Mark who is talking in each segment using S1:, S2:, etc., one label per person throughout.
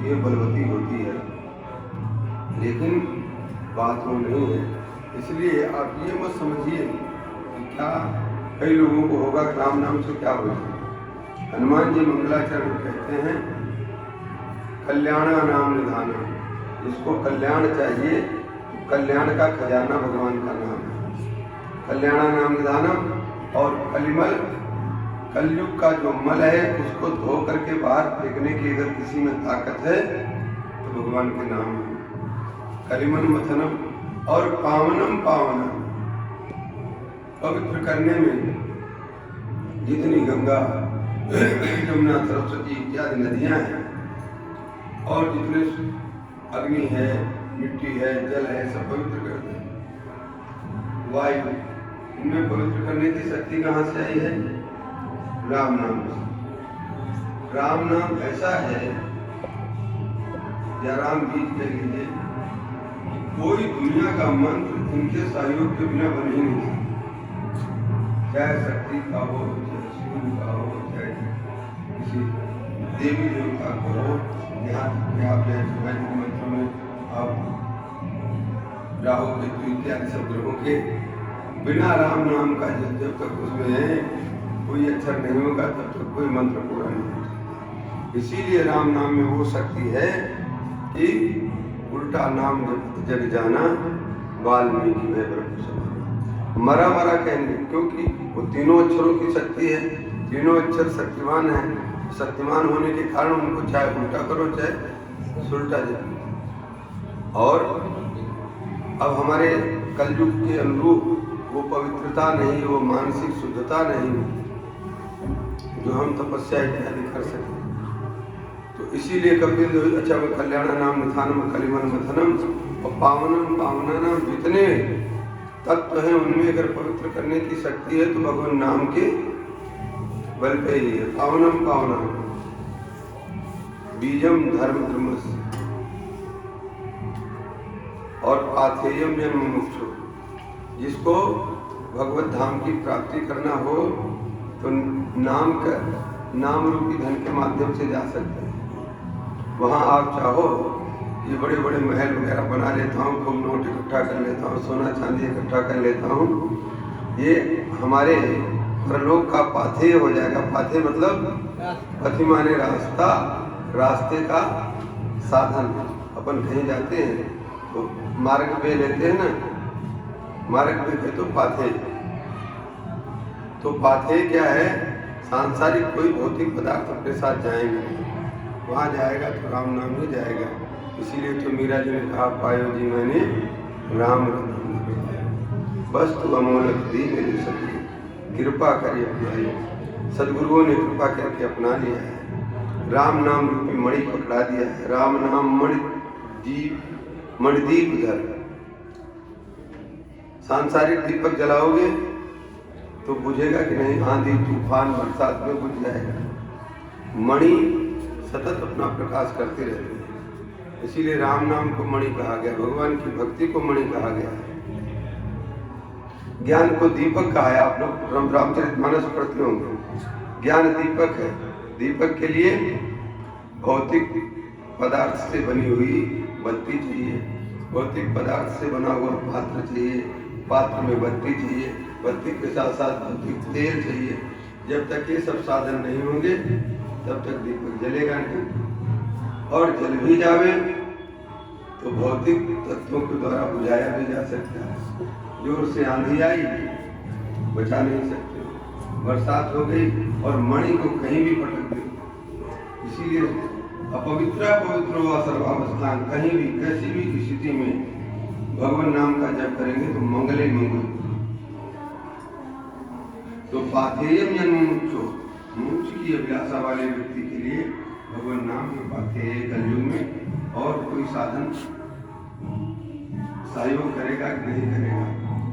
S1: ये बलवती होती है, लेकिन बात वो नहीं है। इसलिए आप ये मत समझिए कि क्या कई लोगों को होगा कि राम नाम से क्या होगा। हनुमान जी मंगलाचरण कहते हैं कल्याणा नाम निधाना, जिसको कल्याण चाहिए तो कल्याण का खजाना भगवान का नाम है, कल्याणा नाम निधानम। और कलिमल, कलयुग का जो मल है उसको धो करके बाहर फेंकने की अगर किसी में ताकत है तो भगवान के नाम है। कलिमल मथनम और पावनम पावनम, पवित्र करने में जितनी गंगा यमुना सरस्वती इत्यादि नदियां हैं और जितने अग्नि है, मिट्टी है, जल है, सब पवित्र करते हैं। वायु, इनमें पवित्र करने की शक्ति कहाँ से आई है? राम नाम से। राम नाम ऐसा है, या राम बीज कह लीजिए, कोई दुनिया का मंत्र इनके सहयोग के बिना बन ही नहीं सकता। चाहे शक्ति का हो, चाहे सूर्य का हो, चाहे किसी देवी देवता को हो, यहाँ आप वैदिक मंत्रों में आप राहु केतु इत्यादि सब ग्रहों के बिना राम नाम का जब तक उसमें कोई अक्षर नहीं होगा तब तक कोई मंत्र पूरा नहीं होता। इसीलिए राम नाम में वो शक्ति है कि उल्टा नाम जग जाना वाल्मीकि में ब्रह्म समाना। मरा मरा कहने, क्योंकि वो तीनों अक्षरों की शक्ति है, तीनों अक्षर शक्तिमान है। शक्तिमान होने के कारण उनको चाहे उल्टा करो चाहे सुलटा जाए। और अब हमारे कलयुग के अनुरूप वो पवित्रता नहीं, वो मानसिक शुद्धता नहीं जो हम तपस्या इत्यादि कर सकें। तो इसीलिए कपिल देव अच्छा कल्याण नाम निधानम कलिमल मथनम और पावनम पावनानाम, जितने तत्व हैं उनमें अगर पवित्र करने की शक्ति है तो भगवान नाम के बल पे ही है। पावनम पावनम बीजम धर्म धर्मस्य और पाथेयम जन्म मुक्षु, जिसको भगवत धाम की प्राप्ति करना हो तो नाम रूपी धन के माध्यम से जा सकते हैं। वहाँ आप चाहो ये बड़े बड़े महल वगैरह बना लेता हूँ, खूब नोट इकट्ठा कर लेता हूँ, सोना चांदी इकट्ठा कर लेता हूँ, ये हमारे परलोक का पाथेय हो जाएगा। पाथेय मतलब पथि माने रास्ता, रास्ते का साधन। अपन कहीं जाते हैं तो मार्ग पे लेते हैं ना, मार्ग पे तो पाथेय। तो पाथेय क्या है? सांसारिक कोई भौतिक पदार्थ अपने साथ जाएंगे नहीं, वहाँ जाएगा तो राम नाम ही जाएगा। इसीलिए तो मीरा जी ने कहा पायो जी मैंने राम बस तू अमोलक दी मेरी सती, कृपा करिए अपनाई। सदगुरुओं ने कृपा करके अपना लिया है, राम नाम रूपी मणि पकड़ा दिया है। राम नाम मणिदीप धर। सांसारिक दीपक जलाओगे तो बुझेगा कि नहीं, आंधी तूफान बरसात में बुझ जाएगा। मणि सतत अपना प्रकाश करते रहते हैं, इसीलिए राम नाम को मणि कहा गया, भगवान की भक्ति को मणि कहा गया है। ज्ञान को दीपक कहा है। आप लोग रामचरितमानस पढ़ते होंगे, ज्ञान दीपक है। दीपक के लिए भौतिक पदार्थ से बनी हुई बत्ती चाहिए, भौतिक पदार्थ से बना हुआ पात्र चाहिए, पात्र में बत्ती चाहिए, बत्ती के साथ साथ भौतिक तेल चाहिए। जब तक ये सब साधन नहीं होंगे तब तक दीपक जलेगा नहीं। और जल भी जावे तो भौतिक तत्वों के द्वारा बुझाया भी जा सकता है। जोर से आंधी आई बचा नहीं सकते, बरसात हो गई और मणि को कहीं भी पटक दी। इसीलिए अपवित्र पवित्र हुआ सर्वावस्थान, कहीं भी कैसी भी स्थिति में भगवान नाम का जप करेंगे तो मंगल ही मंगल। तो पाथेयम जन्म मुक्षो, मोक्ष की अभिलाषा वाले व्यक्ति के लिए भगवान नाम के पाथेय कलयुग में और कोई साधन सहयोग करेगा कि नहीं करेगा।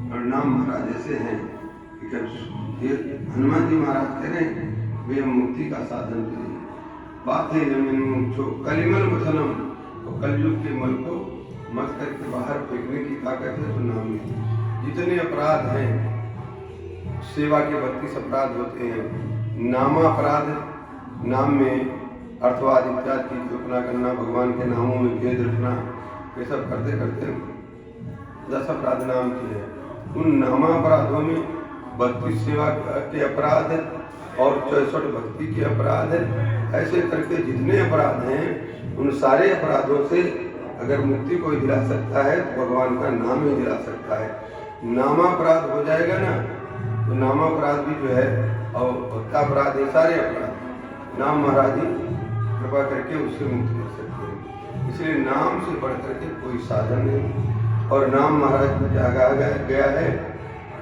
S1: और नाम महाराज ऐसे हैं कि जब हनुमान जी महाराज कह रहे हैं वे मुक्ति का साधन करिए। पाथेयम जन्म मुक्षो कलिमल मथनम, तो कलयुग के मल को मत करके बाहर फेंकने की ताकत है तो नाम में। जितने अपराध हैं, सेवा के 32 अपराध होते हैं, नामापराध, नाम में अर्थवाद इत्यादि की कल्पना करना, भगवान के नामों में भेद रखना, ये सब करते करते 10 अपराध नाम के हैं। उन नामापराधों में 32 सेवा के अपराध और 64 भक्ति के अपराध है। ऐसे करके जितने अपराध हैं उन सारे अपराधों से अगर मुक्ति कोई दिला सकता है तो भगवान का नाम ही दिला सकता है। नामापराध हो जाएगा ना तो नामापराध भी जो है और भक्तापराध है, सारे अपराध नाम महाराज ही कृपा करके उससे मुक्त कर सकते हैं। इसलिए नाम से बढ़ करके कोई साधन नहीं। और नाम महाराज में क्या कहा गया है,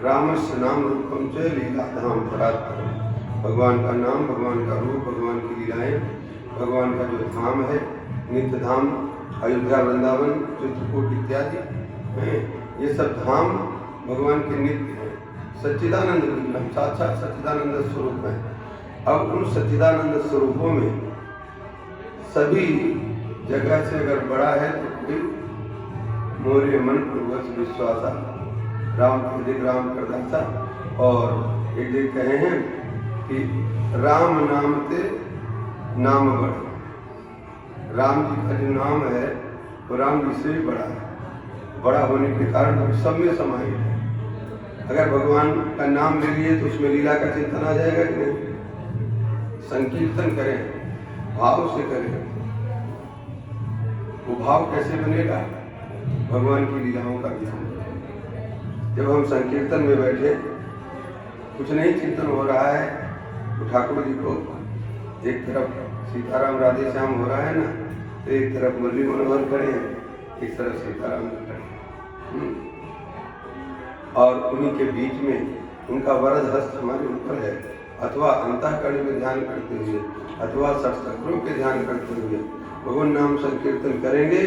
S1: रामस्य नाम रूपम च लीला धाम परात्परम। भगवान का नाम, भगवान का रूप, भगवान की लीलाएं, भगवान का जो धाम है, नित्य धाम, अयोध्या, वृंदावन, चित्रकूट इत्यादि हैं, ये सब धाम भगवान के नित्य हैं। सच्चिदानंद विग्रह साक्षात सच्चिदानंद स्वरूप है। अब उन सच्चिदानंद स्वरूपों में सभी जगह से अगर बड़ा है तो कोई मोरे मन पूर्वक विश्वासा राम अधिक राम करदासा। और एक दिन कहे हैं कि राम नाम ते नाम बड़ा। राम जी का जो नाम है वो राम जी से भी बड़ा है। बड़ा होने के कारण वो सब में समाहित है। अगर भगवान का नाम ले लिए तो उसमें लीला का चिंतन आ जाएगा कि नहीं। संकीर्तन करें, भाव से करें। वो भाव कैसे बनेगा, भगवान की लीलाओं का ध्यान। जब हम संकीर्तन में बैठे, कुछ नहीं चिंतन हो रहा है, तो ठाकुर जी को एक तरफ सीताराम राधे श्याम हो रहा है ना, तो एक तरफ मुरली मनोहर खड़े हैं, एक तरफ सीताराम जी खड़े। और उन्हीं के बीच में उनका वरद हस्त हमारे ऊपर है। अथवा अंतःकरण में ध्यान करते हुए, अथवा सत्संगों के ध्यान करते हुए भगवान नाम संकीर्तन करेंगे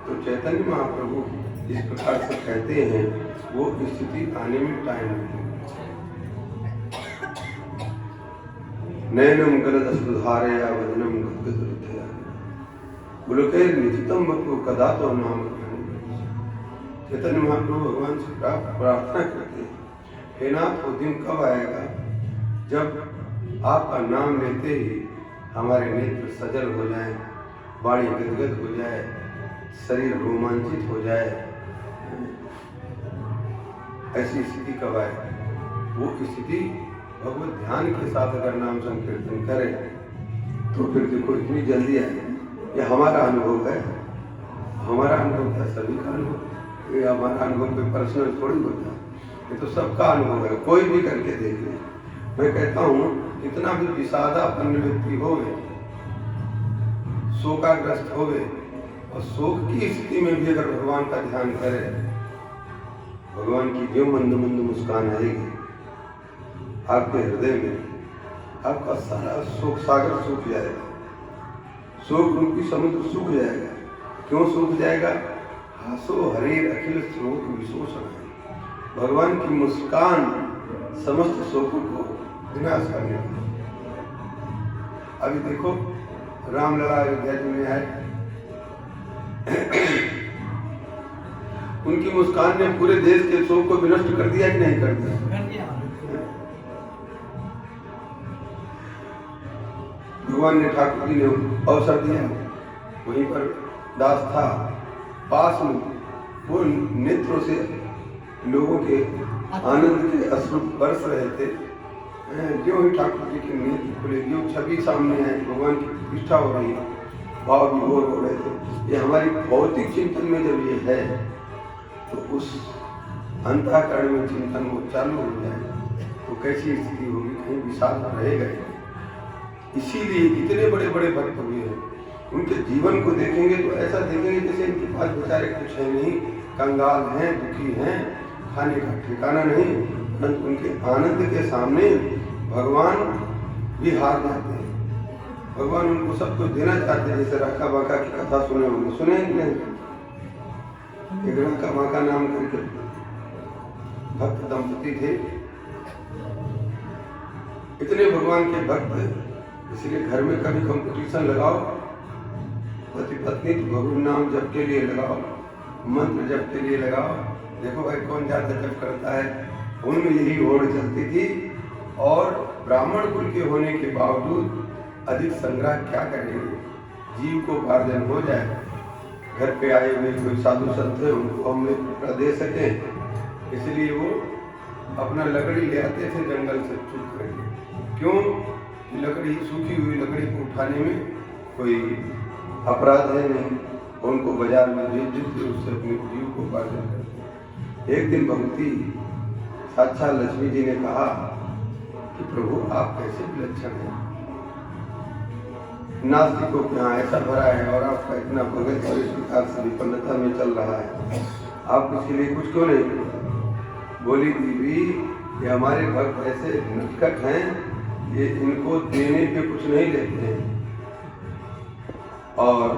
S1: तो चैतन्य महाप्रभु इस प्रकार से कहते हैं, वो स्थिति आने में टाइम लगेगा। नयनम गलदस्वधारया वदनम गद्गदरुद्धया पुलके निजितम वक्तु कदा तो नाम। चैतन्य महाप्रभु भगवान से प्रार्थना करते हैं, हे नाथ, वो दिन कब आएगा जब आपका नाम लेते ही हमारे नेत्र सजल हो जाए, वाणी गदगद हो जाए, शरीर रोमांचित हो जाए। ऐसी स्थिति कब आए? वो स्थिति भगवत ध्यान के साथ अगर नाम संकीर्तन करें तो फिर देखो इतनी जल्दी आए। ये हमारा अनुभव है, हमारा अनुभव है, सभी का अनुभव। ये हमारा अनुभव कोई पर्सनल थोड़ी होता है, ये तो सबका अनुभव है। कोई भी करके देख ले। मैं कहता हूँ कितना भी विषादापन्न व्यक्ति हो गए, शोकाग्रस्त हो गए, और शोक की स्थिति में भी अगर भगवान का ध्यान करे, भगवान की जो मंद मंद मुस्कान आएगी आपके हृदय में, आपका सारा शोक सागर सूख जाएगा, शोक रूपी समुद्र सूख जाएगा। क्यों सूख जाएगा? हासो हरे अखिल शोक विशोषण। भगवान की मुस्कान समस्त शोकों को विनाश करने वाली। अभी देखो रामलला अयोध्या जी में आए, उनकी मुस्कान ने पूरे देश के शोक को विनष्ट कर दिया कि नहीं कर दिया? भगवान ने ठाकुर जी ने अवसर दिया, वहीं पर दास था पास में, वो नेत्रों से लोगों के आनंद के अश्रु बरस रहे थे। जो ही ठाकुर जी के नेत्र खुले, जो छवि सामने आई, भगवान की प्रतिष्ठा हो रही है, भाव विभोर हो रहे थे। ये हमारी भौतिक चिंतन में जब ये है तो उस अंतःकरण में चिंतन वो चालू हो जाए तो कैसी स्थिति होगी? कहीं विषाद रहेगा ही। इसीलिए इतने बड़े बड़े भक्त हुए हैं, उनके जीवन को देखेंगे तो ऐसा देखेंगे जैसे इनके पास बेचारे कुछ है नहीं, कंगाल हैं, दुखी हैं, खाने का ठिकाना नहीं, परंतु उनके आनंद के सामने भगवान भी हार जाते हैं। भगवान उनको सब कुछ देना चाहते हैं। जैसे राका बाका की कथा सुने होंगे, सुने कि नहीं? एक राका बाका नाम करके भक्त दंपति थे, इतने भगवान के भक्त, इसलिए घर में कभी कंपटीशन लगाओ, पति पत्नी तो भगवान नाम जप के लिए लगाओ, मंत्र जप के लिए लगाओ, देखो भाई कौन ज्यादा जप करता है। उनमें यही होड़ चलती थी। और ब्राह्मण कुल के होने के बावजूद अधिक संग्रह क्या करेंगे, जीव को उपार्जन हो जाए, घर पे आए हुए कोई साधु संत है उनको हम दे सकें, इसलिए वो अपना लकड़ी ले आते थे जंगल से चुप करके। क्यों? लकड़ी, सूखी हुई लकड़ी को उठाने में कोई अपराध है नहीं, उनको बाजार में बेच देते, उससे अपने जीव को उपार्जन करते। एक दिन भगवती साक्षात लक्ष्मी जी ने कहा कि प्रभु आप कैसे विलक्षण हैं, नास्तिकों के यहाँ ऐसा भरा है और आपका इतना भगत और इस प्रकार से विपन्नता में चल रहा है, आप इसके लिए कुछ क्यों नहीं करते? बोली देवी, ये हमारे भक्त ऐसे नटखट हैं, ये इनको देने पे कुछ नहीं लेते हैं, और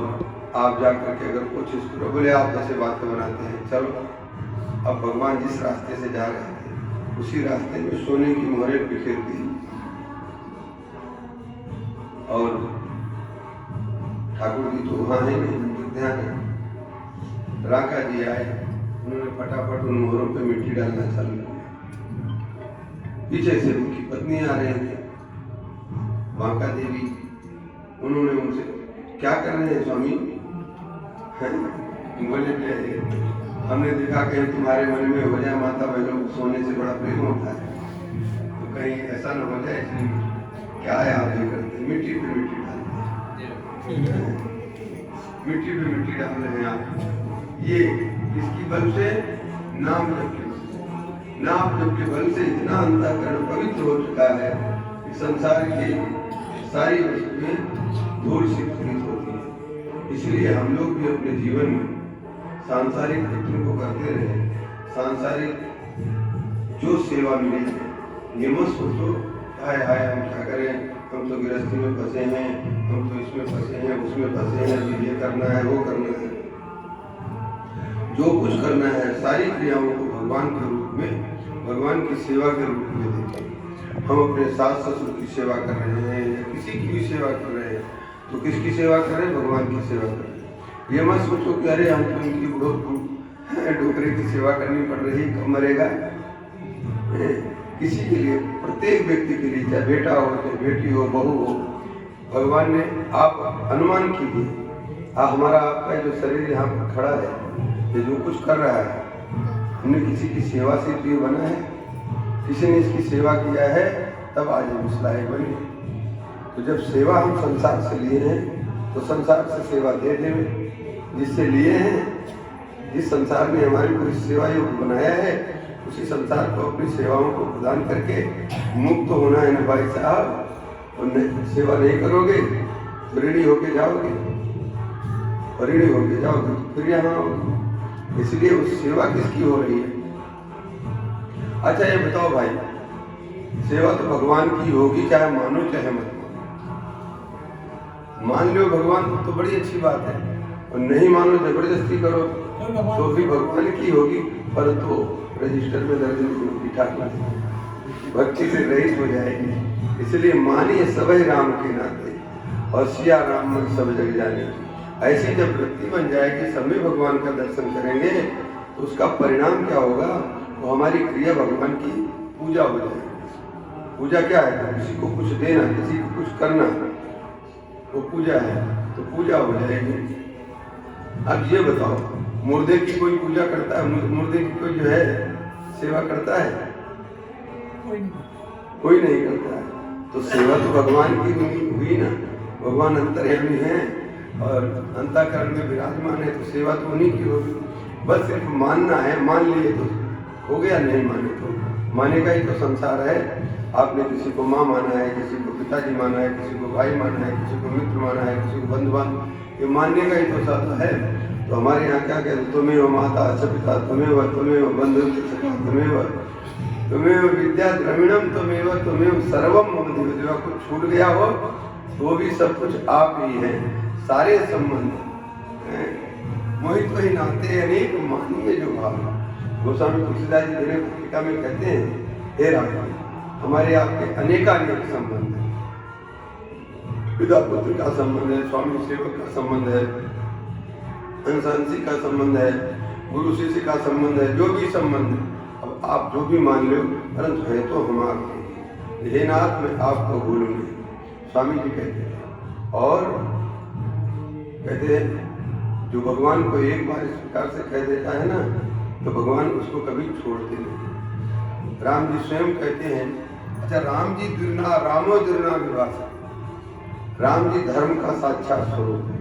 S1: आप जाकर के अगर कुछ इसको बोले आप ऐसे बातें बनाते हैं। चलो, अब भगवान जिस रास्ते से जा रहे थे उसी रास्ते में सोने की मोहरें बिखेर दी और ठाकुर जी तो वहाँ है नहीं, ध्यान है। राका जी आए, उन्होंने फटाफट उन मोहरों पे मिट्टी डालना चालू किया। पीछे से उनकी पत्नी आ रही थी, बांका देवी, उन्होंने उनसे क्या कर रहे हैं स्वामी? बोले हमने देखा कहीं तुम्हारे मन में हो जाए माता बहनों को सोने से बड़ा प्रेम होता है, तो कहीं ऐसा न हो जाए, इसलिए क्या है आप ये करते? मिट्टी पे मिट्टी मिट्टी पे मिट्टी डाल रहे हैं आप। ये इसकी बल से नाम जप के बल से इतना अंतःकरण पवित्र हो चुका है कि संसार की सारी वस्तुएं धूल से पूरित होती है। इसलिए हम लोग भी अपने जीवन में सांसारिक कृत्यों को करते रहे, सांसारिक जो सेवा मिले, ये मत सोचो हाय हाय हम क्या करें, हम तो गृहस्थी में फंसे हैं, हम तो इसमें फंसे हैं, उसमें फंसे हैं, अभी ये करना है, वो करना है। जो कुछ करना है सारी क्रियाओं को भगवान के रूप में, भगवान की सेवा के रूप में देखें। हम अपने सास ससुर की सेवा कर रहे हैं या किसी की भी सेवा कर रहे हैं, तो किसकी सेवा कर रहे हैं? भगवान की सेवा कर रहे हैं। ये मत सोचो कि अरे हम तो इनकी डोकरे की सेवा करनी पड़ रही, कब मरेगा। किसी के लिए, प्रत्येक व्यक्ति के लिए, चाहे बेटा हो, चाहे बेटी हो, बहू हो, भगवान ने, आप अनुमान कीजिए, हमारा आपका जो शरीर यहाँ पर खड़ा है, ये जो कुछ कर रहा है, हमने किसी की सेवा से प्रिय बना है? किसी ने इसकी सेवा किया है तब आज हम इस लायक बने। तो जब सेवा हम संसार से लिए हैं तो संसार से सेवा दे दें। जिससे लिए हैं, जिस संसार ने हमारे को इस सेवा योग्य बनाया है, उसी संसार को अपनी सेवाओं को प्रदान करके मुक्त होना है ना भाई साहब। और सेवा नहीं करोगे तो ऋणी होके जाओगे, और ऋणी होके जाओगे तो फिर यहाँ आओगे। इसलिए उस सेवा किसकी हो रही है? अच्छा ये बताओ भाई, सेवा तो भगवान की होगी, चाहे मानो चाहे मत मानो। मान लो भगवान तो बड़ी अच्छी बात है, और नहीं मानो, जबरदस्ती करो तो भी भगवान की होगी, परंतु रजिस्टर में दर्ज नहीं होगी, ठाकुर भक्ति से रहित हो जाएगी। इसलिए मानिए सबे राम के नाते, और सिया राम मन सब जग जाने। ऐसी जब वृत्ति बन जाएगी, सब में भगवान का दर्शन करेंगे, तो उसका परिणाम क्या होगा? वो हमारी क्रिया भगवान की पूजा हो जाएगी। पूजा क्या है? तो किसी को कुछ देना, किसी को कुछ करना, वो पूजा है, तो पूजा हो जाएगी। अब ये बताओ, मुर्दे की कोई पूजा करता है? मुर्दे की कोई जो है सेवा करता है? कोई नहीं करता है। तो सेवा तो भगवान की हुई ना, भगवान अंतर्यामी है और अंतःकरण में विराजमान है, तो सेवा तो उन्हीं की होगी। बस सिर्फ मानना है, मान लिए तो हो गया, नहीं माने तो माने का ही तो संसार है। आपने किसी को माँ माना है, किसी को पिताजी माना है, किसी को भाई माना है, किसी को मित्र माना है, किसी को बंधु माना, ये मानने का ही तो साधा है। तो हमारे यहाँ क्या कहते, तुम्हें माता च पिता, तुम्हें बंधु तुम्हें विद्या द्रविणम, तुम्हें सर्वम मम देव। कुछ छूट गया हो तो भी सब कुछ आप ही है। सारे संबंध मोहित वही नाते अनेक मानिए जो भाव। गोस्वामी तुलसीदास जी मेरे पत्रिका में कहते हैं, हे राम, हमारे आपके अनेकानेक संबंध है। पिता पुत्र का संबंध है, स्वामी सेवक का संबंध है, अंशांशी का संबंध है, गुरु शिष्य का संबंध है, जो भी संबंध है। अब आप जो भी मान लो, परंतु है तो हम आपके। हे नाथ, मैं आपको भूलूं नहीं। स्वामी जी कहते हैं। और कहते हैं जो भगवान को एक बार इस प्रकार से कह देता है ना, तो भगवान उसको कभी छोड़ते नहीं। राम जी स्वयं कहते हैं, अच्छा राम जी दुर्ना रामो दुर्ना विवास, राम जी धर्म का साक्षात स्वरूप है।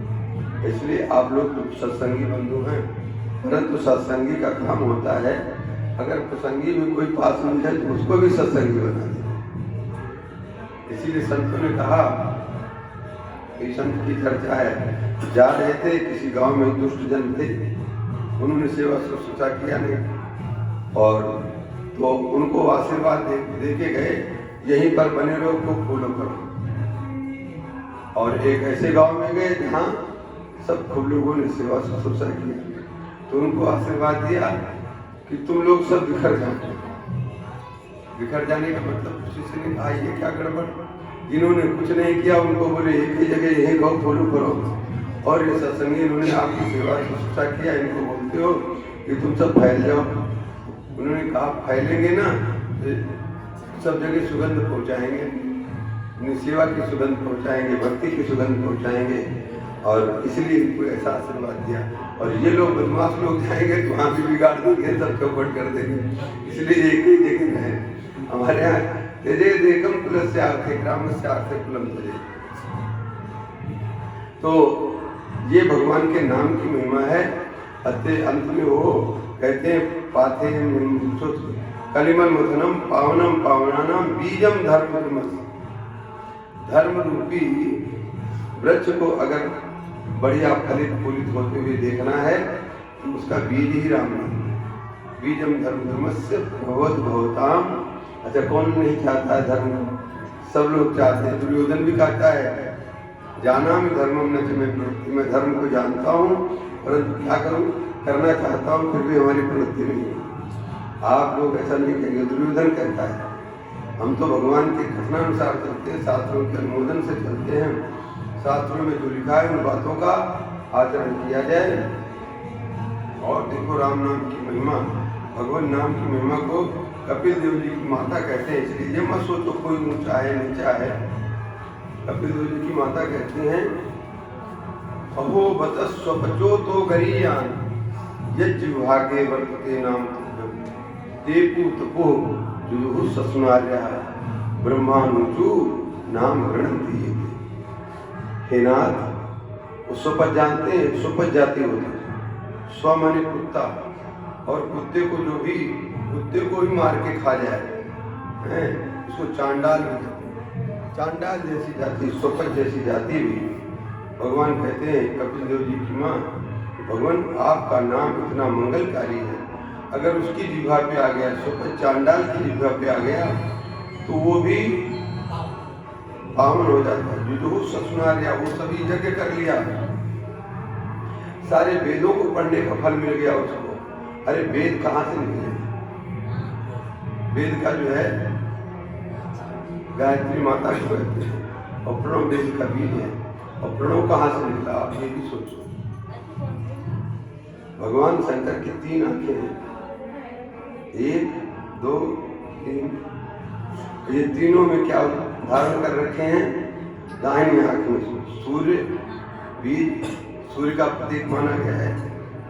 S1: इसलिए आप लोग सत्संगी बंधु हैं, परंतु सत्संगी का काम होता है अगर प्रसंगी में कोई पास मिल जाए तो उसको भी सत्संगी बना दे। इसीलिए संतों ने कहा, संत की चर्चा है, जा रहे थे किसी गांव में दुष्ट जन थे, उन्होंने सेवा शुश्रूषा किया नहीं, और तो उनको आशीर्वाद दे के गए, यहीं पर बने रहो, खूब फॉलो करो। और एक ऐसे गांव में गए जहाँ सब खूब लोगों ने सेवा शुश्रूषा किया, तो उनको आशीर्वाद दिया कि तुम लोग सब बिखर जाओ। बिखर जाने का मतलब किसी ने कहा ये क्या गड़बड़, इन्होंने कुछ नहीं किया, उनको बोले एक ही जगह यही गाँव फॉलो करो, और ये सत्संगी इन्होंने आपकी सेवा शुश्रूषा किया, इनको बोलते हो कि तुम सब फैल जाओ। उन्होंने कहा फैलेंगे ना सब जगह सुगंध पहुंचाएंगे, अपनी सेवा की सुगंध पहुंचाएंगे, भक्ति की सुगंध पहुंचाएंगे, और इसलिए इनको ऐसा आशीर्वाद दिया। और ये लोग बदमाश लोग जाएंगे तो वहाँ भी बिगाड़ देंगे, सब चौपट कर देंगे। इसलिए एक ही जगह रहे। हमारे यहाँ तेजे देखम कुलस्य आर्थे ग्रामस्य आर्थे कुलम तेजे। तो ये भगवान के नाम की महिमा है। अंत में वो कहते हैं पाथे कलिमल मथनम पावनम पावनानाम बीजम धर्म, धर्म रूपी वृक्ष को अगर बढ़िया फलित फूलित होते हुए देखना है तो उसका बीज ही राम नाम है। बीजम धर्मस्य भवत भवताम। अच्छा कौन नहीं चाहता है धर्म, सब लोग चाहते हैं। दुर्योधन भी कहता है जाना मैं धर्मम न च मैं प्रवृत्ति, मैं धर्म को जानता हूँ परंतु क्या करूँ, करना चाहता हूँ फिर भी हमारी प्रवृत्ति नहीं है। आप लोग ऐसा नहीं कहेंगे। दुर्योधन कहता है हम तो भगवान के कथनानुसार चलते हैं, शास्त्रों के अनुमोदन से चलते हैं, शास्त्रों में जो लिखा है उन बातों का आचरण किया जाए। और देखो राम नाम की महिमा, भगवान नाम की महिमा को कपिल देव जी की माता कहते हैं। इसलिए ये मत सोचो कोई ऊंचा है नीचा है। कपिल देव जी की माता कहती हैं अहो बतस स्वपचो तो गरीयान यज्ञ विभागे वर्तते नाम देपू तपो जुहु ससुनार्या ब्रह्मानुचु नाम गणती। हे नाथ वो स्वपच जानते हैं, स्वपच जाति होती है। स्व माने कुत्ता, और कुत्ते को जो भी कुत्ते को ही मार के खा जाए हैं उसको चांडाल भी कहते हैं। चांडाल जैसी जाति, स्वपच जैसी जाति भी भगवान कहते हैं कपिल देव जी की माँ, भगवान आपका नाम इतना मंगलकारी है, अगर उसकी जिह्वा पे आ गया, स्वपच चांडाल की जिह्वा पे आ गया तो वो भी पावन हो जाता है। जो ससुनार्या वो सभी जगह कर लिया, सारे वेदों को पढ़ने का फल मिल गया उसको। अरे वेद कहाँ से निकले? वेद का जो है गायत्री माता को कहते हैं, और प्रणव वेद का बीज है। और प्रणव कहाँ से निकला आप ये भी सोचो। भगवान शंकर की 3 आंखें हैं, 1 2 3। ये तीनों में क्या धारण कर रखे हैं? दाहिनी आंख में सूर्य, बीज सूर्य का प्रतीक माना गया है,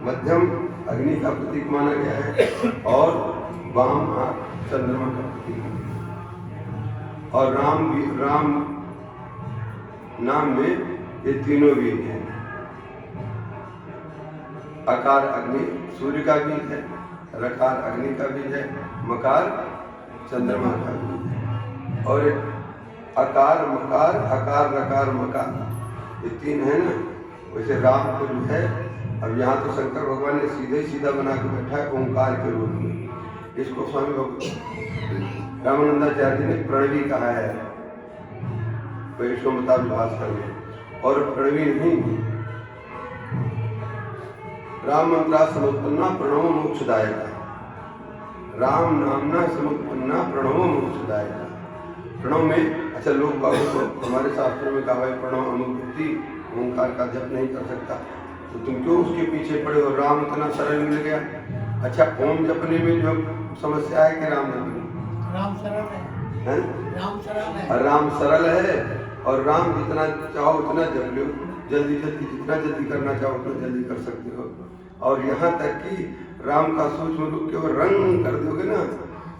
S1: मध्यम अग्नि का प्रतीक माना गया है, और वाम आंख चंद्रमा का प्रतीक। और राम नाम में ये तीनों बीज हैं। आकार अग्नि सूर्य का बीज है, रकार अग्नि का बीज है, मकार चंद्रमा का बीज है, और अकार मकार अकार रकार मकार, ये 3 है ना। वैसे राम को जो है अब यहाँ तो शंकर भगवान ने सीधे सीधा बना के बैठा है ओंकार के रूप में। इसको स्वामी रामानंदाचार्य जी ने प्रणवी कहा है वैष्णवता भास्कर में, और प्रणवी नहीं, राम मंत्रा समुत्पन्ना प्रणव मोक्षदायका, राम नामना समुत्पन्ना प्रणव मोक्षदायका। प्रणव में अच्छा लोग बाबू को हमारे शास्त्रों में कहा है प्रणव अमुक्ति ओंकार का जप नहीं कर सकता, तो तुम क्यों उसके पीछे पड़े हो? राम इतना सरल मिल गया। अच्छा ओम जपने में जो समस्या है कि राम जपने? राम सरल है, राम सरल है, राम सरल है और राम जितना चाहो उतना जप लो, जल्दी जल्दी जितना जल्दी करना चाहो उतना जल्दी कर सकते हो। और यहाँ तक कि राम का सूक्ष्म रूप के वो रंग कर दोगे ना,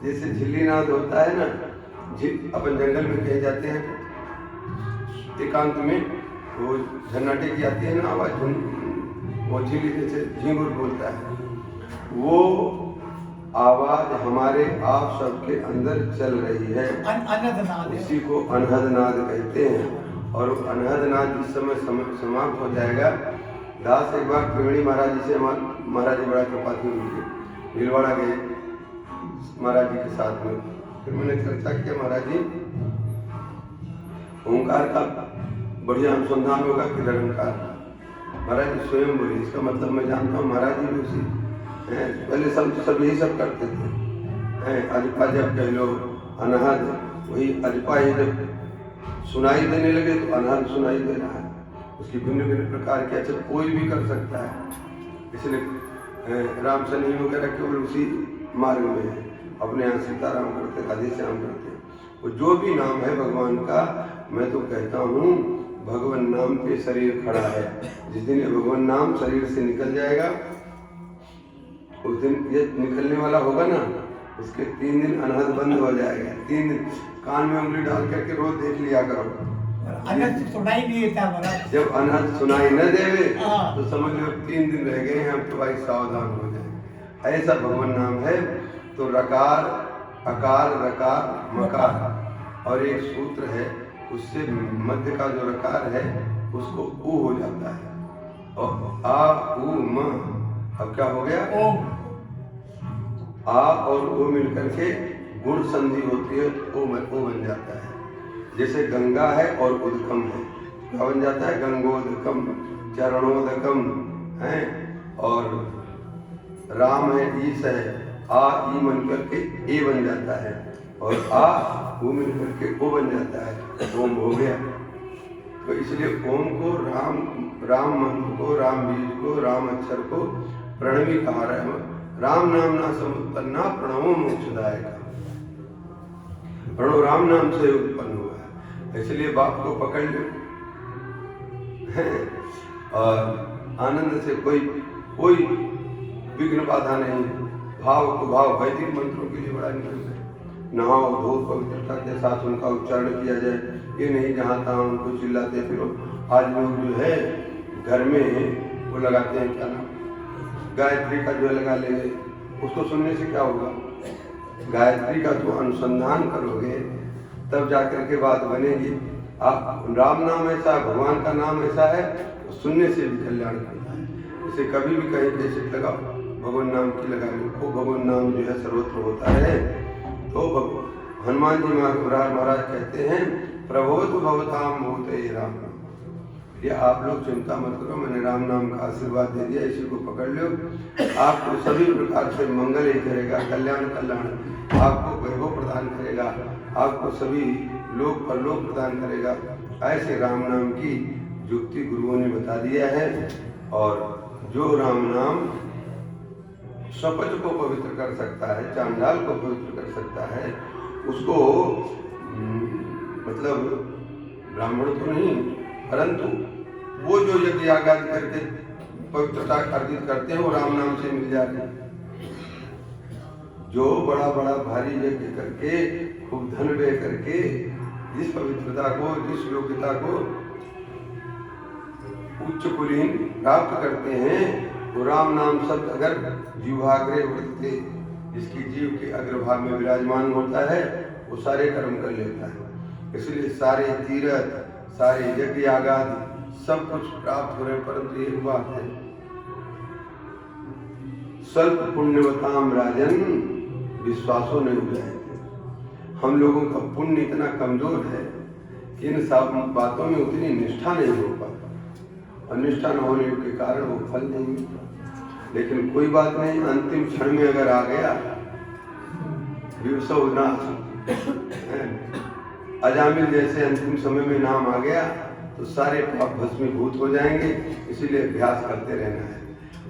S1: जैसे झिल्ली नाद होता है ना, अपन जंगल में कहीं जाते हैं एकांत में, वो झन्नाटे की आती है ना आवाज, वो झिल्ली जैसे झिंगुर बोलता है, वो आवाज हमारे आप सबके अंदर चल रही है, उसी को अनहद नाद कहते हैं। और अनहद नाद जिस समय समाप्त हो जाएगा, दास एक बार त्रिवेणी महाराज जी से, महाराज जी बड़ा कृपा थी उनकी, भीलवाड़ा गए महाराज जी के साथ में, फिर मैंने चर्चा किया महाराज जी ओंकार का बढ़िया अनुसंधान होगा कि निरंकार का। महाराज जी स्वयं बोले इसका मतलब मैं जानता हूँ, महाराज जी भी उसी पहले सब यही सब करते थे, अजपा जब कह लो अनहद, वही अजपा ही जब सुनाई देने लगे तो अनहद सुनाई दे रहा है, उसकी भिन्न भिन्न प्रकार के, अच्छा कोई भी कर सकता है, इसलिए राम शनि वगैरह केवल उसी मार्ग में है, अपने यहाँ सीताराम करते, राधे श्याम करते, वो जो भी नाम है भगवान का, मैं तो कहता हूँ भगवान नाम पे शरीर खड़ा है। जिस दिन ये भगवान नाम शरीर से निकल जाएगा, उस दिन ये निकलने वाला होगा ना, उसके 3 दिन अनहद बंद हो जाएगा। 3 दिन कान में उंगली डाल करके रोज देख लिया करो,
S2: अनहद सुनाई नहीं देता महाराज।
S1: जब अनहद सुनाई न देवे तो समझ लो 3 दिन रह गए हैं, अब तो भाई सावधान हो जाए। ऐसा भगवान नाम है। तो रकार, अकार, रकार, मकार और एक सूत्र है, उससे मध्य का जो रकार है उसको ऊ हो जाता है, और आ उ म, अब क्या हो गया, आ और ओ मिलकर के गुण संधि होती है तो ओ बन जाता है। जैसे गंगा है और उदकम है, क्या बन जाता है, गंगोदकम, चरणोदकम है, और राम है, ईश है, आ ई मन करके ए बन जाता है, और आ वो मिल करके ओ बन जाता है, ओम हो गया। तो इसलिए ओम को राम मंत्र को, राम बीज को, राम अक्षर को प्रणवी कहा रहा है। राम नाम ना समुत्पन्ना प्रणवो मोक्षदायक, प्रणव राम नाम से उत्पन्न हुआ है, इसलिए बाप को पकड़ लो और आनंद से कोई विघ्न बाधा नहीं। भाव को भाव, वैदिक मंत्रों के लिए बड़ा नियम है, नहाओ धो पवित्रता के साथ उनका उच्चारण किया जाए, ये नहीं जहाँ तहाँ उनको चिल्लाते फिरो। आज लोग जो है घर में वो लगाते हैं, क्या नाम, गायत्री का जो लगा लेंगे, उसको सुनने से क्या होगा, गायत्री का तो अनुसंधान करोगे तब जाकर के बात बनेगी। आप राम नाम ऐसा, भगवान का नाम ऐसा है, सुनने से भी कल्याण करता है। इसे कभी भी कहीं कैसे लगाओ, भगवान नाम की लगा लो, वो भगवान नाम जो है सर्वत्र होता है। तो हनुमान जी महाराज कहते हैं प्रबोध भवताम भूते राम नाम, ये आप लोग चिंता मत करो, मैंने राम नाम का आशीर्वाद दे दिया, इसी को पकड़ लो, आपको सभी प्रकार से मंगल ही करेगा, कल्याण, आपको वैभव प्रदान करेगा, आपको सभी लोक परलोक प्रदान करेगा। ऐसे राम नाम की युक्ति गुरुओं ने बता दिया है। और जो राम नाम शपथ को पवित्र कर सकता है, चांडाल को पवित्र कर सकता है, उसको मतलब ब्राह्मण तो नहीं, परंतु वो जो यज्ञ याग करके पवित्रता अर्जित करते हैं वो राम नाम से मिल जाते हैं। जो बड़ा बड़ा भारी यज्ञ करके खूब धन व्यय करके जिस पवित्रता को, जिस योग्यता को उच्च कुलीन प्राप्त करते हैं, वो राम नाम शब्द अगर जीवाग्रे वृत्ति, जिसकी जीव के अग्रभाग में विराजमान होता है, वो सारे कर्म कर लेता है। इसलिए सारे तीर्थ, सारे यज्ञ यागादि सब कुछ प्राप्त हो रहे, परंतु एक बात है, स्वल्प पुण्यवताम राजन विश्वासों नहीं हो जाए। हम लोगों का पुण्य इतना कमजोर है कि इन सब बातों में उतनी निष्ठा नहीं हो पाता, और निष्ठा न होने के कारण वो फल नहीं मिलता। लेकिन कोई बात नहीं, अंतिम क्षण में अगर आ गया, अजामिल जैसे अंतिम समय में नाम आ गया तो सारे पाप भस्मीभूत हो जाएंगे। इसीलिए अभ्यास करते रहना है,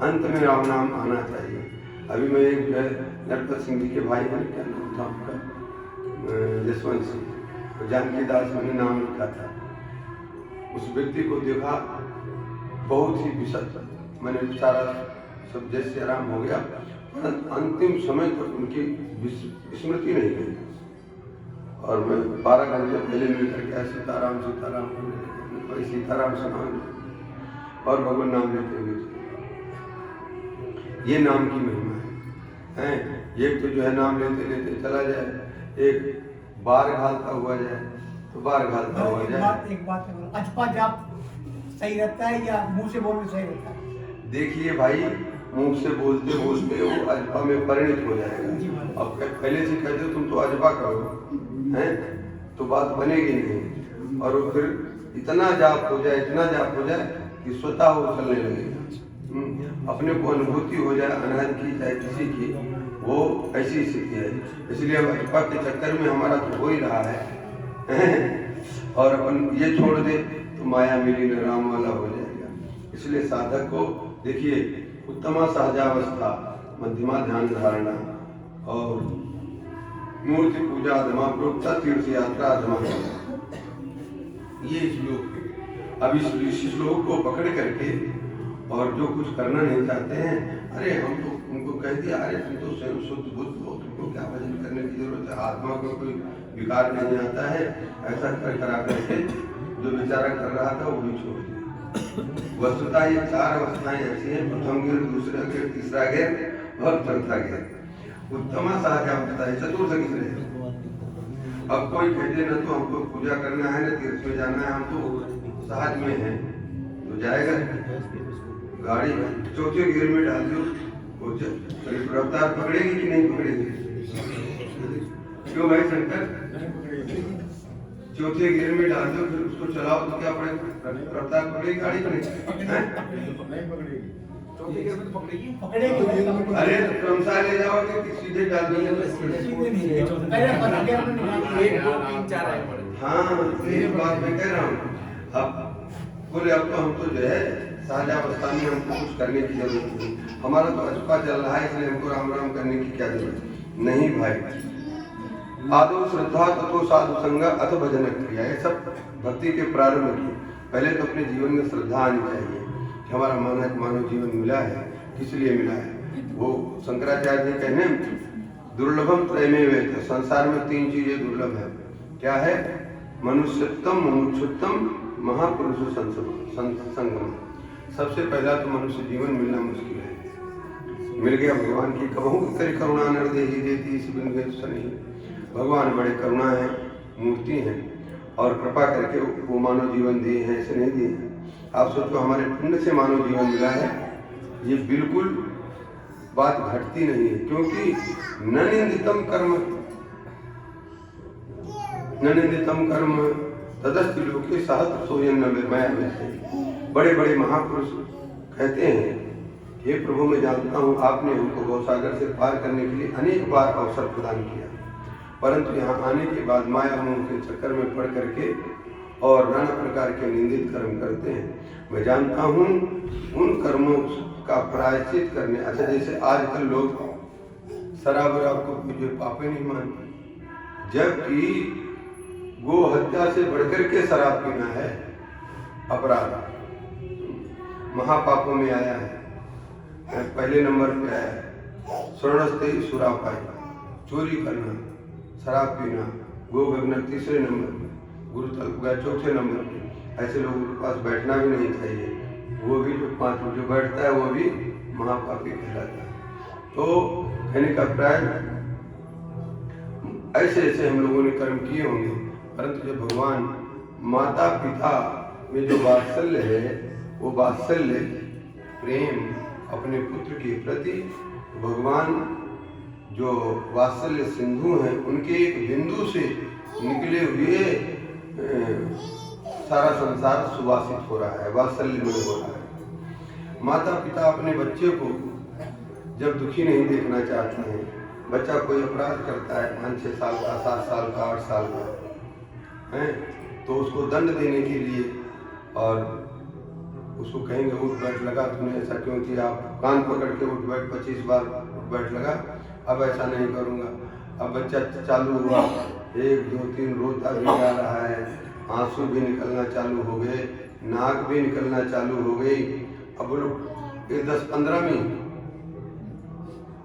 S1: अंत में राम नाम आना चाहिए। अभी मैं एक जो है नरपत सिंह जी के भाई हैं, क्या नाम था उनका, जसवंत सिंह, जानकी दास मैंने नाम लिखा था, उस व्यक्ति को देखा, बहुत ही विशद, मैंने सारा सब जैसे आराम हो गया, अंतिम समय तक उनकी स्मृति नहीं गई। और मैं 12 घंटे पहले मिल करके सीताराम सीताराम और सीताराम सुनाऊं और भगवान नाम लेते हुए, ये नाम की महिमा है। एक तो जो है नाम लेते लेते चला जाए, एक बार घालता हुआ जाए तो बार घालता हुआ जाए।
S2: एक बात है, अजपा जाप सही रहता है या मुंह से बोलना सही रहता है?
S1: देखिए भाई, मुंह से बोलते बोलते वो अजपा में परिणित हो जाएगा। अब पहले से कहते हो तुम तो अजपा करो, हैं तो बात बनेगी नहीं, और वो फिर इतना जाप हो जाए, इतना जाप हो जाए कि स्वतः वो चलने लगेगा। अपने को अनुभूति हो जाए अनहद की चाहे किसी की, वो ऐसी स्थिति है। इसलिए अब अजपा के चक्कर में हमारा तो हो ही रहा है और अपन ये छोड़ दे तो माया मिली न राम वाला हो जाएगा। इसलिए साधक को देखिए, उत्तमा सहजावस्था, मध्यमा ध्यान धारणा और मूर्ति पूजा अधमा, प्रोक्ता तीर्थ यात्रा अधमा, ये श्लोक। अब इस श्लोक को पकड़ करके और जो कुछ करना नहीं चाहते हैं, अरे हम तो उनको कह दिया, अरे तुम तो स्वयं शुद्ध बुद्ध हो, तुमको क्या भजन करने की जरूरत है, आत्मा को कोई विकार नहीं आता है, ऐसा कर करा करके जो बेचारा कर रहा था वो भी छोड़ दिया। वस्तुतः ये 4 अवस्थाएं ऐसी हैं, प्रथम गिर, दूसरा गिर, तीसरा गिर और चौथा गिर। उत्तमा सहजावस्था है, चतुर्थ गिर है। अब कोई कहते ना तो हमको पूजा करना है ना तीर्थ में जाना है, हम तो सहज में है तो जाएगा। गाड़ी चौथे गिर में डाल दो, वो रफ्तार पकड़ेगी कि नहीं पकड़ेगी? क्यों भाई शंकर? चौथे गिर में डाल दो, फिर उसको चलाओ तो क्या पड़ेगा? रफ्तार पकड़ेगी गाड़ी को? नहीं पकड़ेगी। चौथे गिर में तो पकड़ेगी। अरे क्रमशः ले जाओगे कि सीधे डाल दोगे? हाँ, यही बात मैं कह रहा हूँ। अब बोले अब तो हम तो जो है सहजावस्था में हमको कुछ करने की जरूरत नहीं, हमारा तो अजपा चल रहा है, इसलिए हमको राम राम करने की क्या जरूरत नहीं भाई। आदो श्रद्धा तथो साधु संग अथ भजन क्रिया, ये सब भक्ति के प्रारंभ की। पहले तो अपने जीवन में श्रद्धा आनी चाहिए कि हमारा मानव जीवन मिला है, किस लिए मिला है। वो शंकराचार्य जी कहने दुर्लभम त्रयमेव, संसार में 3 चीजें दुर्लभ है। क्या है? मनुष्यत्म, मुमुक्षुत्तम, महापुरुष संगम। सबसे पहला तो मनुष्य जीवन मिलना मुश्किल है। मिल गया भगवान की कबहू करी करुणा नरदेही देती इस बिन भेद सनी। भगवान बड़े करुणा है, मूर्ति हैं और कृपा करके वो मानव जीवन दिए हैं, ऐसे नहीं दिए हैं। आप सोचो हमारे पुण्य से मानव जीवन मिला है, ये बिल्कुल बात घटती नहीं है, क्योंकि न निंदितम कर्म तदस्ति लोके सहस्र सोयम न निर्मया वैसे। बड़े बड़े महापुरुष कहते हैं, हे प्रभु मैं जानता हूँ आपने हमको गौसागर से पार करने के लिए अनेक बार अवसर प्रदान किया, परंतु यहाँ आने के बाद माया मोह के चक्कर में पड़ करके और नाना प्रकार के निंदित कर्म करते हैं। मैं जानता हूँ उन कर्मों का प्रायश्चित करने, अच्छा जैसे आजकल लोग शराब वराब को मुझे पाप नहीं मानते, जबकि गो हत्या से बढ़कर के शराब पीना है अपराध, महापापों में आया है। पहले नंबर पे आया है स्वर्णस्ते सुरापाई, चोरी करना, शराब पीना, गोगगन तीसरे नंबर पे, गुरुतल गया चौथे नंबर पे। ऐसे लोगों के पास बैठना भी नहीं चाहिए, वो भी जो 5 जो बैठता है वो भी महापापी कहलाता है। तो कहने का प्राय ऐसे ऐसे हम लोगों ने कर्म किए होंगे, परंतु जब भगवान माता पिता में जो वात्सल्य है, वो वात्सल्य प्रेम अपने पुत्र के प्रति, भगवान जो वात्सल्य सिंधु हैं उनके एक बिंदु से निकले हुए सारा संसार सुवासित हो रहा है, वात्सल्य में हो रहा है। माता पिता अपने बच्चे को जब दुखी नहीं देखना चाहते हैं, बच्चा कोई अपराध करता है 5-6 साल का, 7 साल का, 8 साल का है, तो उसको दंड देने के लिए और उसको कहेंगे उठ बैठ लगा, तुमने ऐसा क्यों किया, आप कान पकड़ के उठ बैठ 25 बार उठ बैठ लगा, अब ऐसा नहीं करूँगा। अब बच्चा चालू हुआ, 1 2 3 रोता भी जा रहा है, आंसू भी निकलना चालू हो गए, नाक भी निकलना चालू हो गई। अब बोलो ये 10-15 में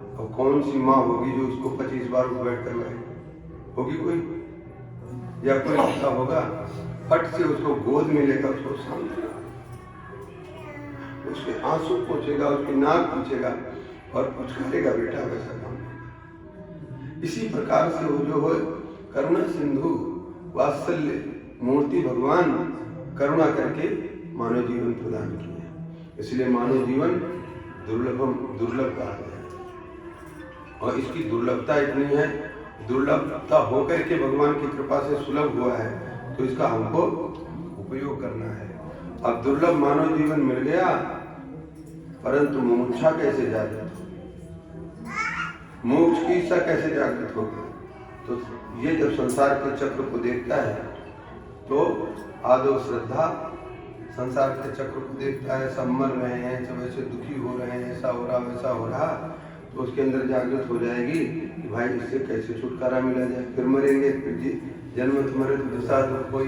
S1: अब कौन सी माँ होगी जो उसको 25 बार बैठ करवाए? होगी कोई? या कोई ऐसा होगा फट से उसको गोद में लेकर उसको शांत, उसके आंसू पोंछेगा, उसकी नाक पूछेगा और पुचकारेगा, बेटा वैसा काम। इसी प्रकार से वो जो है करुणा सिंधु वात्सल्य मूर्ति भगवान करुणा करके मानव जीवन प्रदान किया। इसलिए मानव जीवन दुर्लभ कहा गया और इसकी दुर्लभता इतनी है, दुर्लभता होकर के भगवान की कृपा से सुलभ हुआ है, तो इसका हमको उपयोग करना है। अब दुर्लभ मानव जीवन मिल गया, परंतु मुमुक्षा कैसे जागृत हो, मोक्ष की इच्छा कैसे जागृत होगी? तो ये जब संसार के चक्र को देखता है तो आदो श्रद्धा संसार के चक्र को देखता है, सब मर रहे हैं, सब ऐसे दुखी हो रहे हैं, ऐसा हो रहा वैसा हो रहा, तो उसके अंदर जागृत हो जाएगी कि भाई इससे कैसे छुटकारा मिला जाए। फिर मरेंगे, फिर जन्म मरे तो दूसरा दुख कोई,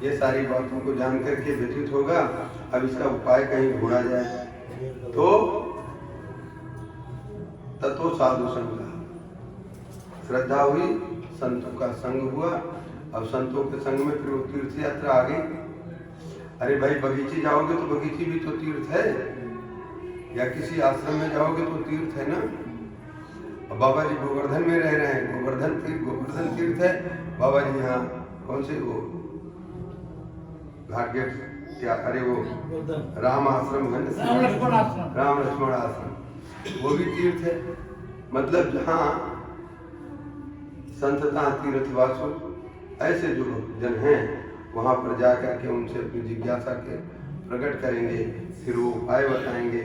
S1: ये सारी बातों को जान करके व्यतीत होगा। अब इसका उपाय कहीं ढूंढा जाए तो तत्व साधु संग, श्रद्धा हुई, संतों का संग हुआ। अब संतों के संग में फिर वो तीर्थ यात्रा आ गई। अरे भाई बगीचे जाओगे तो बगीचे भी तो तीर्थ है, या किसी आश्रम में जाओगे तो तीर्थ है ना। अब बाबा जी गोवर्धन में रह रहे हैं, गोवर्धन तीर्थ है। बाबा जी यहाँ कौन से वो घाट गेट क्या, अरे वो राम आश्रम है ना, राम लक्ष्मण आश्रम, वो भी तीर्थ है। मतलब जहाँ संतता तीर्थवासु ऐसे जो जन हैं वहाँ पर जा करके उनसे अपनी जिज्ञासा के प्रकट करेंगे, फिर वो उपाय बताएंगे।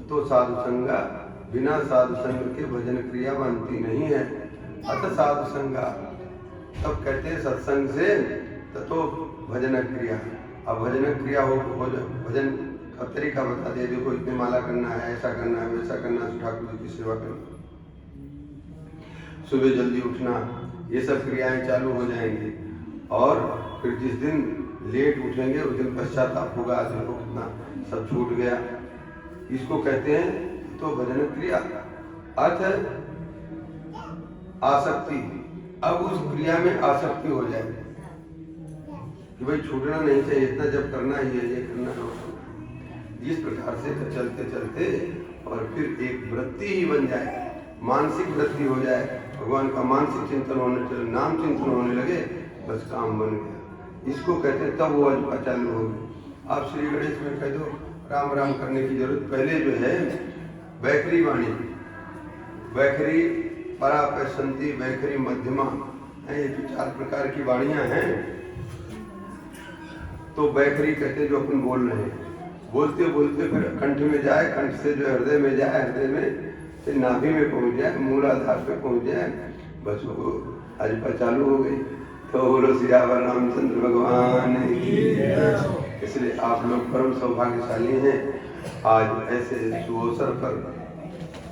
S1: तो साधु संगा, बिना साधु संग के भजन क्रिया बनती नहीं है। अत साधु संगा, तब कहते हैं सत्संग से तो भजन क्रिया। अब भजन क्रिया हो भजन का तरीका बता दे, देखो इतने माला करना है, ऐसा करना है, वैसा करना है, ठाकुर जी की सेवा करना, सुबह जल्दी उठना, ये सब क्रियाएं चालू हो जाएंगी। और फिर जिस दिन लेट उठेंगे उस दिन पश्चाताप होगा, आदमी को कितना सब छूट गया। इसको कहते हैं तो भजन क्रिया। अर्थ है आसक्ति। अब उस क्रिया में आसक्ति हो जाए कि भाई छूटना नहीं चाहिए, इतना जब करना ही है, ये करना है। इस प्रकार से चलते चलते और फिर एक वृत्ति ही बन जाए, मानसिक वृत्ति हो जाए, भगवान का मानसिक चिंतन होने चले, नाम चिंतन होने लगे, बस काम बन गया। इसको कहते हैं तब वो अजपा चालू होगी। आप श्री गणेश में कह दो राम राम करने की जरूरत। पहले जो है वैखरी वाणी, वैखरी परा पैसंती, वैखरी मध्यमा, ये जो 4 प्रकार की वाणियां हैं। तो वैखरी कहते जो अपन बोल रहे हैं, बोलते बोलते फिर कंठ में जाए, कंठ से जो हृदय में जाए, हृदय में फिर नाभि में पहुंच जाए, मूलाधार पे पहुंच जाए, बस वो अजपा चालू हो गई। तो बोलो सियावर रामचंद्र भगवान की। इसलिए आप लोग परम सौभाग्यशाली हैं, आज ऐसे सुअवसर पर